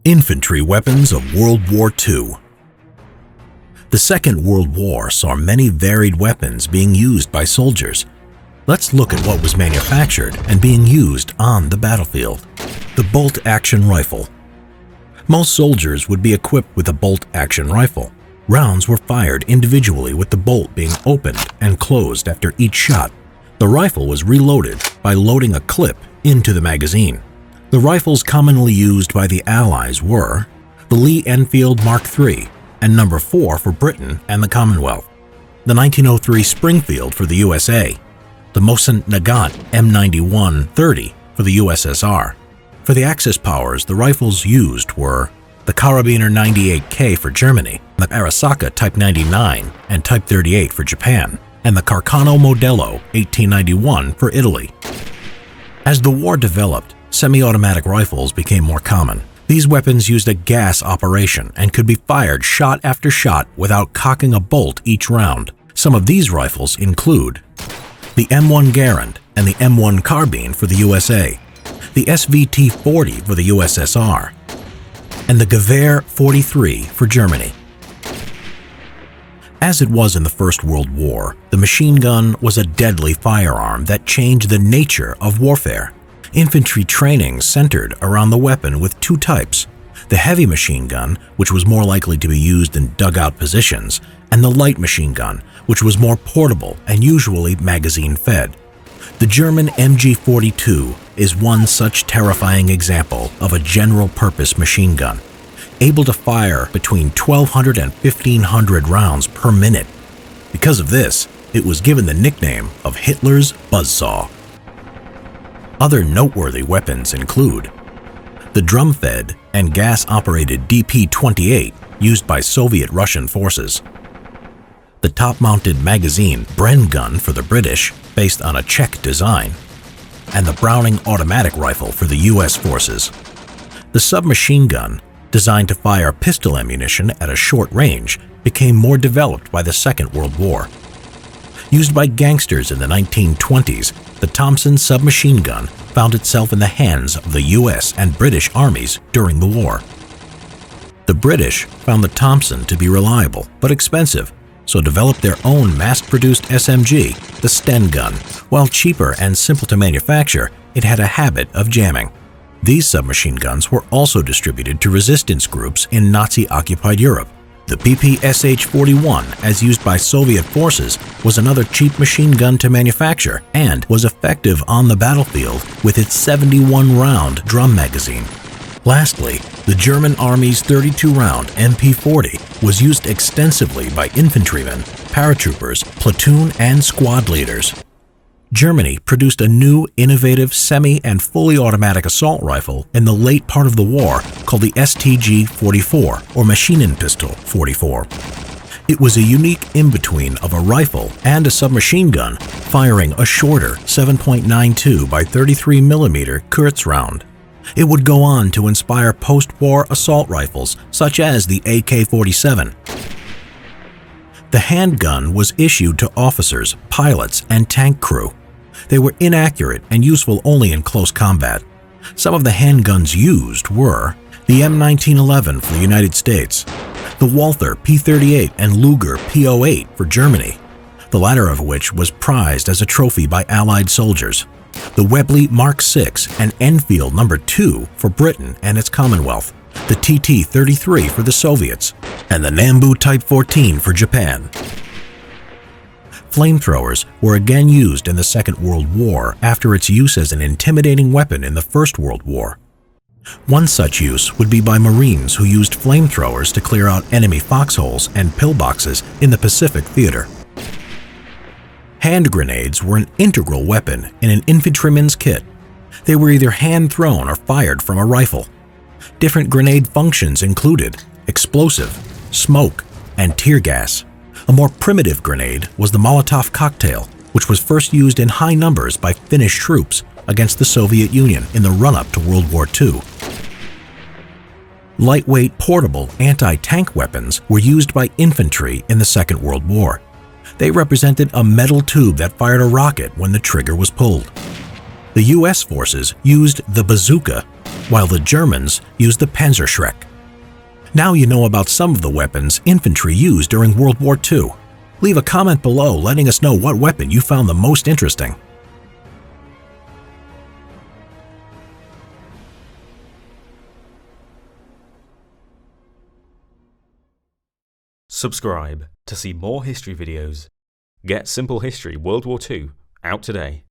Infantry Weapons of World War II. The Second World War saw many varied weapons being used by soldiers. Let's look at what was manufactured and being used on the battlefield. The bolt-action rifle. Most soldiers would be equipped with a bolt-action rifle. Rounds were fired individually with the bolt being opened and closed after each shot. The rifle was reloaded by loading a clip into the magazine. The rifles commonly used by the Allies were the Lee-Enfield Mark III and No. 4 for Britain and the Commonwealth, the 1903 Springfield for the USA, the Mosin Nagant M91-30 for the USSR. For the Axis powers, the rifles used were the Karabiner 98K for Germany, the Arisaka Type 99 and Type 38 for Japan, and the Carcano Modello 1891 for Italy. As the war developed, semi-automatic rifles became more common. These weapons used a gas operation and could be fired shot after shot without cocking a bolt each round. Some of these rifles include the M1 Garand and the M1 Carbine for the USA, the SVT-40 for the USSR, and the Gewehr 43 for Germany. As it was in the First World War, the machine gun was a deadly firearm that changed the nature of warfare. Infantry training centered around the weapon with two types: the heavy machine gun, which was more likely to be used in dugout positions, and the light machine gun, which was more portable and usually magazine-fed. The German MG42 is one such terrifying example of a general-purpose machine gun, able to fire between 1,200 and 1,500 rounds per minute. Because of this, it was given the nickname of Hitler's buzzsaw. Other noteworthy weapons include the drum-fed and gas-operated DP-28 used by Soviet-Russian forces, the top-mounted magazine Bren gun for the British, based on a Czech design, and the Browning automatic rifle for the U.S. forces. The submachine gun, designed to fire pistol ammunition at a short range, became more developed by the Second World War. Used by gangsters in the 1920s, the Thompson submachine gun found itself in the hands of the U.S. and British armies during the war. The British found the Thompson to be reliable but expensive, so developed their own mass-produced SMG, the Sten gun. While cheaper and simple to manufacture, it had a habit of jamming. These submachine guns were also distributed to resistance groups in Nazi-occupied Europe. The PPSH-41, as used by Soviet forces, was another cheap machine gun to manufacture and was effective on the battlefield with its 71-round drum magazine. Lastly, the German Army's 32-round MP40 was used extensively by infantrymen, paratroopers, platoon, and squad leaders. Germany produced a new, innovative, semi- and fully automatic assault rifle in the late part of the war called the STG-44, or Maschinen Pistol 44. It was a unique in-between of a rifle and a submachine gun, firing a shorter 7.92 by 33 mm Kurz round. It would go on to inspire post-war assault rifles such as the AK-47. The handgun was issued to officers, pilots, and tank crew. They were inaccurate and useful only in close combat. Some of the handguns used were the M1911 for the United States, the Walther P38 and Luger P08 for Germany, the latter of which was prized as a trophy by Allied soldiers, the Webley Mark VI and Enfield No. 2 for Britain and its Commonwealth, the TT-33 for the Soviets, and the Nambu Type 14 for Japan. Flamethrowers were again used in the Second World War after its use as an intimidating weapon in the First World War. One such use would be by Marines who used flamethrowers to clear out enemy foxholes and pillboxes in the Pacific Theater. Hand grenades were an integral weapon in an infantryman's kit. They were either hand-thrown or fired from a rifle. Different grenade functions included explosive, smoke, and tear gas. A more primitive grenade was the Molotov cocktail, which was first used in high numbers by Finnish troops against the Soviet Union in the run-up to World War II. Lightweight, portable anti-tank weapons were used by infantry in the Second World War. They represented a metal tube that fired a rocket when the trigger was pulled. The U.S. forces used the bazooka, while the Germans used the Panzerschreck. Now you know about some of the weapons infantry used during World War II. Leave a comment below letting us know what weapon you found the most interesting. Subscribe to see more history videos. Get Simple History World War II out today.